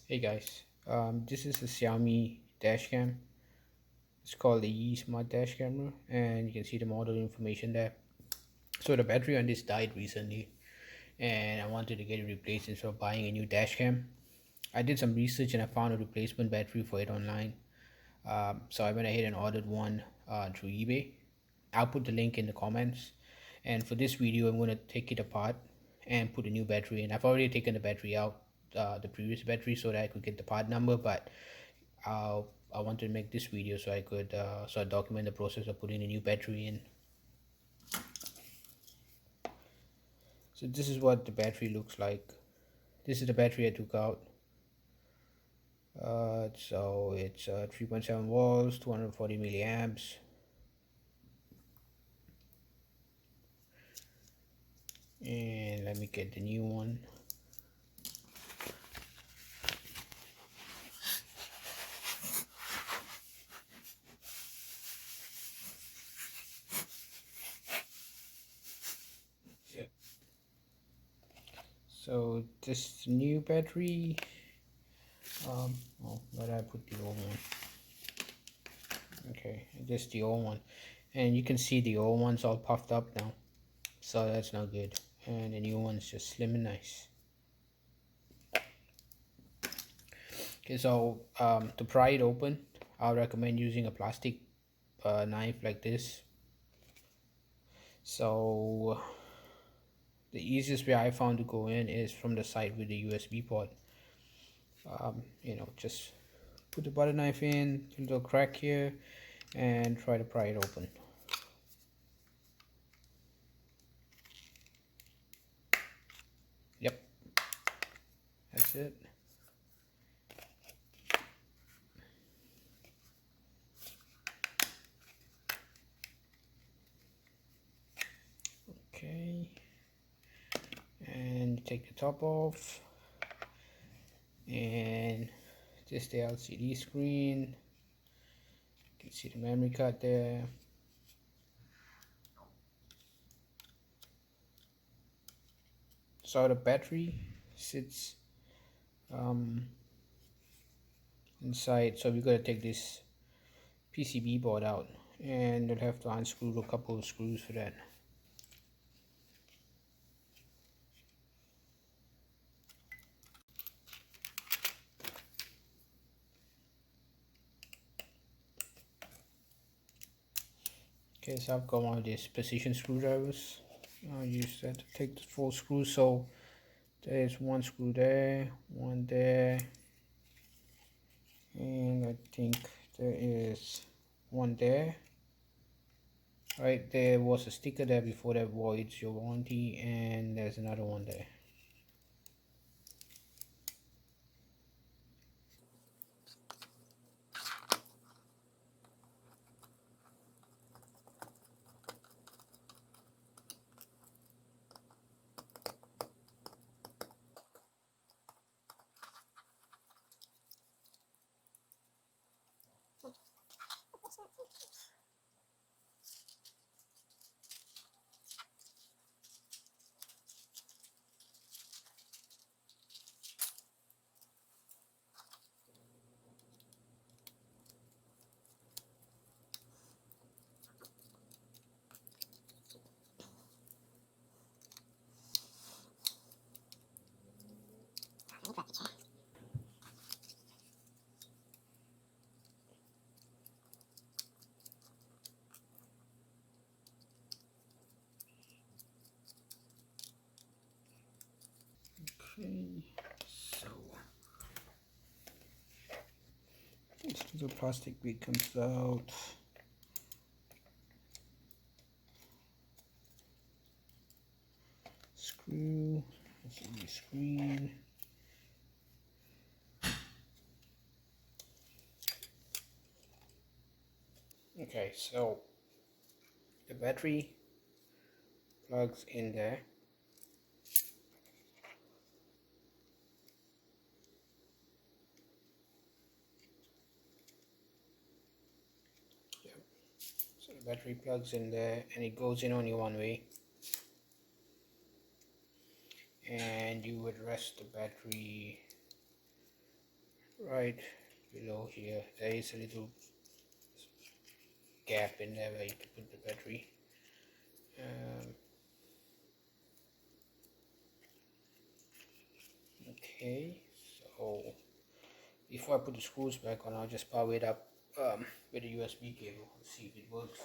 Hey guys, this is a Xiaomi dashcam. It's called the Smart dash camera, and you can see the model information there. So the battery on this died recently, and I wanted to get it replaced instead of buying a new dashcam. I did some research and I found a replacement battery for it online. So I went ahead and ordered one through eBay. I'll put the link in the comments. And for this video, I'm going to take it apart and put a new battery in. I've already taken the battery out, the previous battery, so that I could get the part number, but I wanted to make this video so I could document the process of putting a new battery in. So this is what the battery looks like. This is the battery I took out. So it's 3.7 volts, 240 milliamps. And let me get the new one. So this new battery, oh, where did I put the old one? Okay, just the old one, and you can see the old one's all puffed up now, so that's not good. And the new one's just slim and nice. Okay, so to pry it open, I'll recommend using a plastic knife like this. So the easiest way I found to go in is from the side with the USB port. Just put the butter knife in, a little crack here, and try to pry it open. Yep, that's it. Okay, and take the top off, and just the LCD screen. You can see the memory card there. So the battery sits inside, so we're going to take this PCB board out, and you'll have to unscrew a couple of screws for that. Okay, so I've got one of these precision screwdrivers. I'll use that to take the 4 screws. So there's one screw there, one there, and I think there is one there. Right, there was a sticker there before that voids your warranty, and there's another one there. Okay, so this little plastic bit comes out. Screw, LCD screen. Okay, so the battery plugs in there. Yep. So the battery plugs in there, and it goes in only one way. And you would rest the battery right below here there is a little gap in there where you can put the battery. um, okay, so before I put the screws back on, I'll just power it up with a USB cable. Let's see if it works.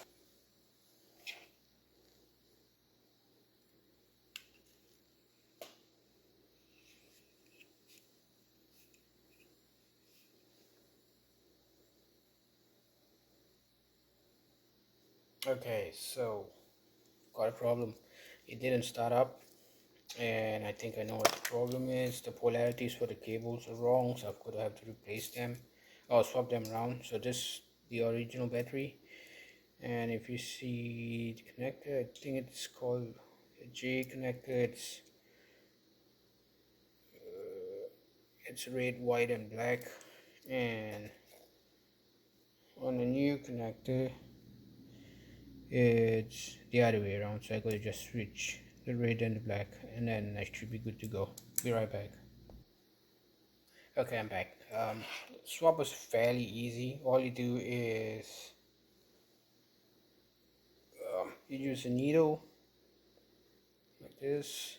Okay, so got a problem. It didn't start up, and I think I know what the problem is. The polarities for the cables are wrong, so I'm going to have to replace them or swap them around. So this the original battery, and if you see the connector, I think it's called a J connector. It's red, white, and black, and on the new connector it's the other way around, so I gotta just switch the red and the black, and then I should be good to go. Be right back. Okay, I'm back. Swap was fairly easy. All you do is you use a needle like this,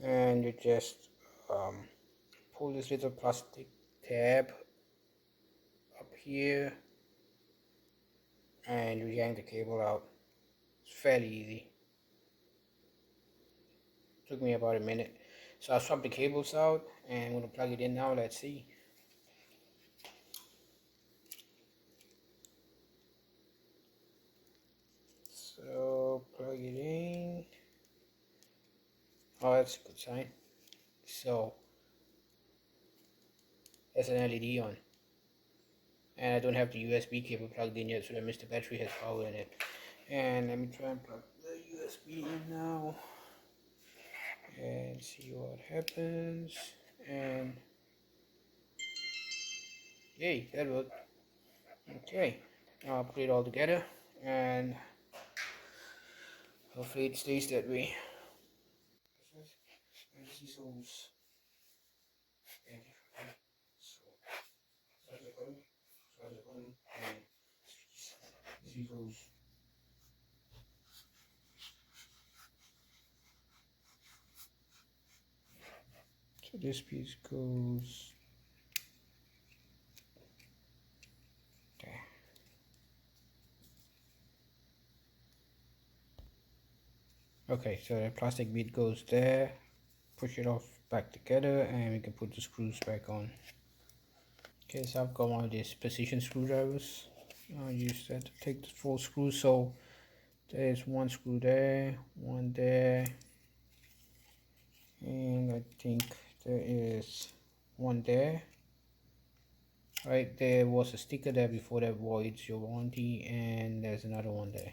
and you just um, pull this little plastic tab up here, and you yank the cable out. It's fairly easy. Took me about a minute. So I'll swap the cables out, and I'm gonna plug it in now. Let's see. So plug it in. Oh, that's a good sign. So there's an LED on, and I don't have the USB cable plugged in yet, so that means the battery has power in it. And let me try and plug the USB in now and see what happens. And yay, that worked. Okay, now I'll put it all together, and hopefully it stays that way. So this piece goes there. Okay, so the plastic bead goes there. Push it off back together, and we can put the screws back on. Okay, so I've got one of these precision screwdrivers. I'll use that to take the 4 screws. So there's one screw there, one there, and I think there is one there. Right, there was a sticker there before that voids your warranty, and there's another one there.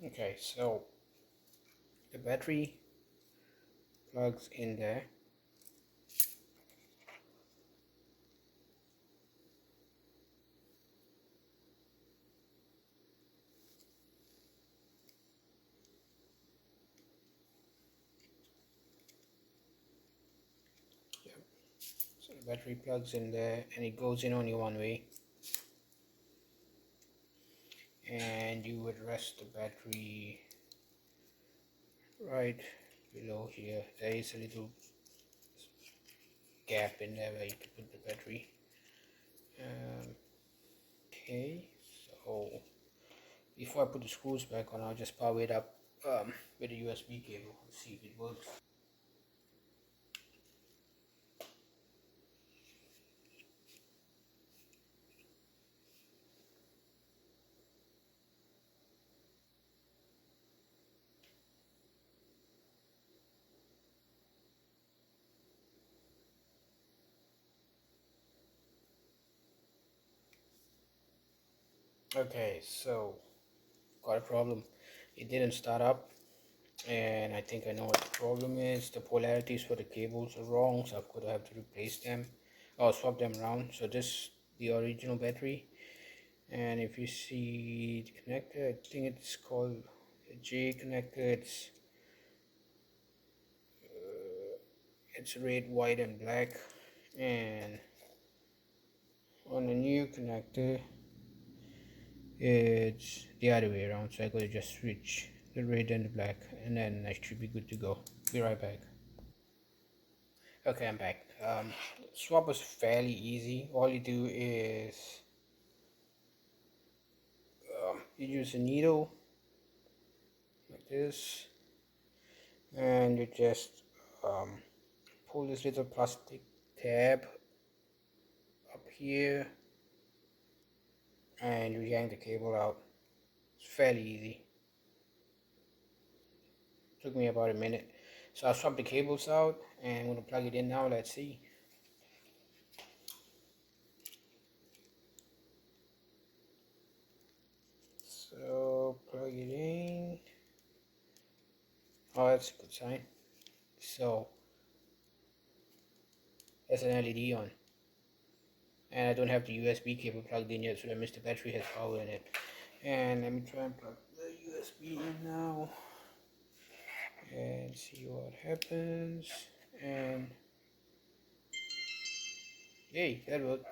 Okay, so the battery plugs in there. Yep. So the battery plugs in there, and it goes in only one way. And you would rest the battery right below here. There is a little gap in there where you can put the battery. Okay, so before I put the screws back on, I'll just power it up with a USB cable. Let's see if it works. Okay, so got a problem. It didn't start up, and I think I know what the problem is. The polarities for the cables are wrong, so I'm gonna have to replace them or swap them around. So this the original battery, and if you see the connector, I think it's called a J connector. It's red, white, and black, and on the new connector it's the other way around, so I gotta just switch the red and the black, and then I should be good to go. Be right back. Okay, I'm back. Swap was fairly easy. All you do is you use a needle like this, and you just um, pull this little plastic tab up here, and you yank the cable out. It's fairly easy. Took me about a minute. So I'll swap the cables out, and I'm gonna plug it in now. Let's see. So plug it in. Oh, that's a good sign. So there's an LED on, and I don't have the USB cable plugged in yet, so that means the battery has power in it. And let me try and plug the USB in now and see what happens. And yay, that worked.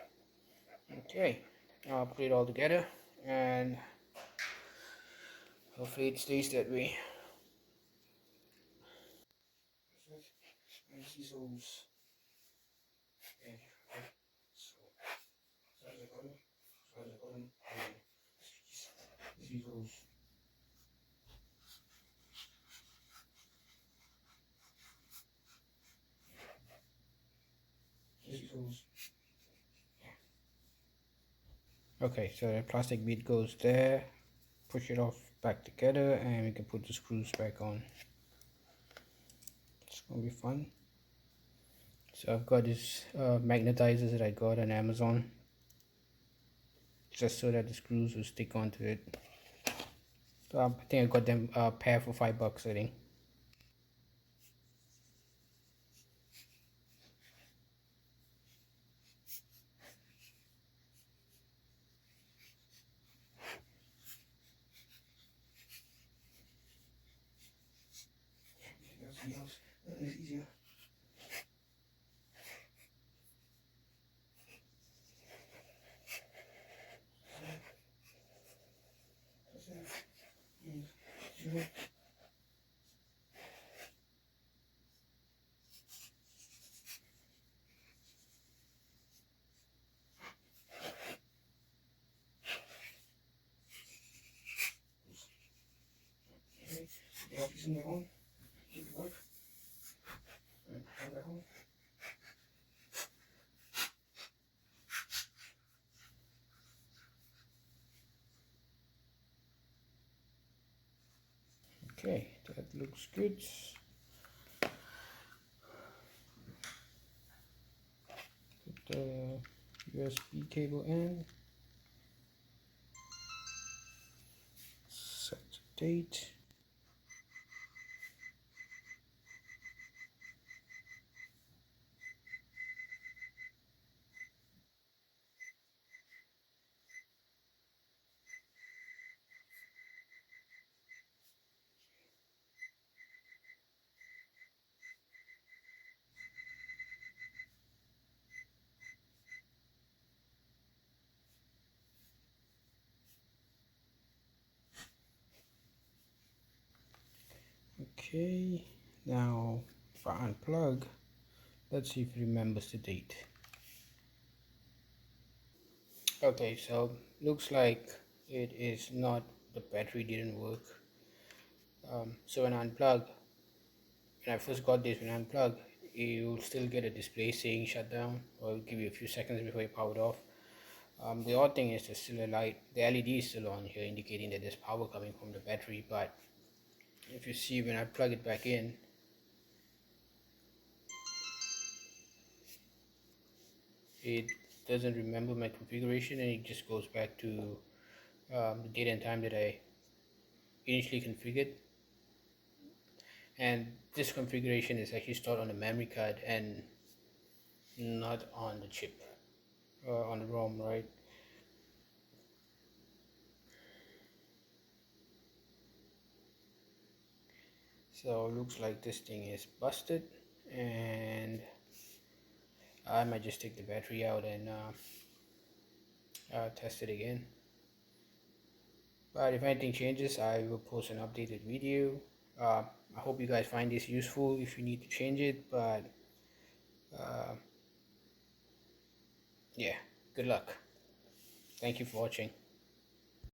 Okay, now I'll put it all together, and hopefully it stays that way. Okay, so the plastic bead goes there. Push it off back together, and we can put the screws back on. It's gonna be fun. So I've got these magnetizers that I got on Amazon, just so that the screws will stick onto it. So I think I got them a pair for $5, I think. Okay, that looks good. Put the USB cable in. Set date. Okay, now if I unplug, let's see if it remembers the date. Okay, so looks like it is not, the battery didn't work. So when I unplug, when I first got this, when I unplug, you'll still get a display saying shutdown, or it'll give you a few seconds before you power it off. The odd thing is there's still a light, the LED is still on here indicating that there's power coming from the battery, but if you see when I plug it back in, it doesn't remember my configuration and it just goes back to the date and time that I initially configured, and this configuration is actually stored on the memory card and not on the chip, on the ROM, right? So looks like this thing is busted, and I might just take the battery out and test it again. But if anything changes, I will post an updated video. I hope you guys find this useful if you need to change it, but uh, yeah, good luck. Thank you for watching.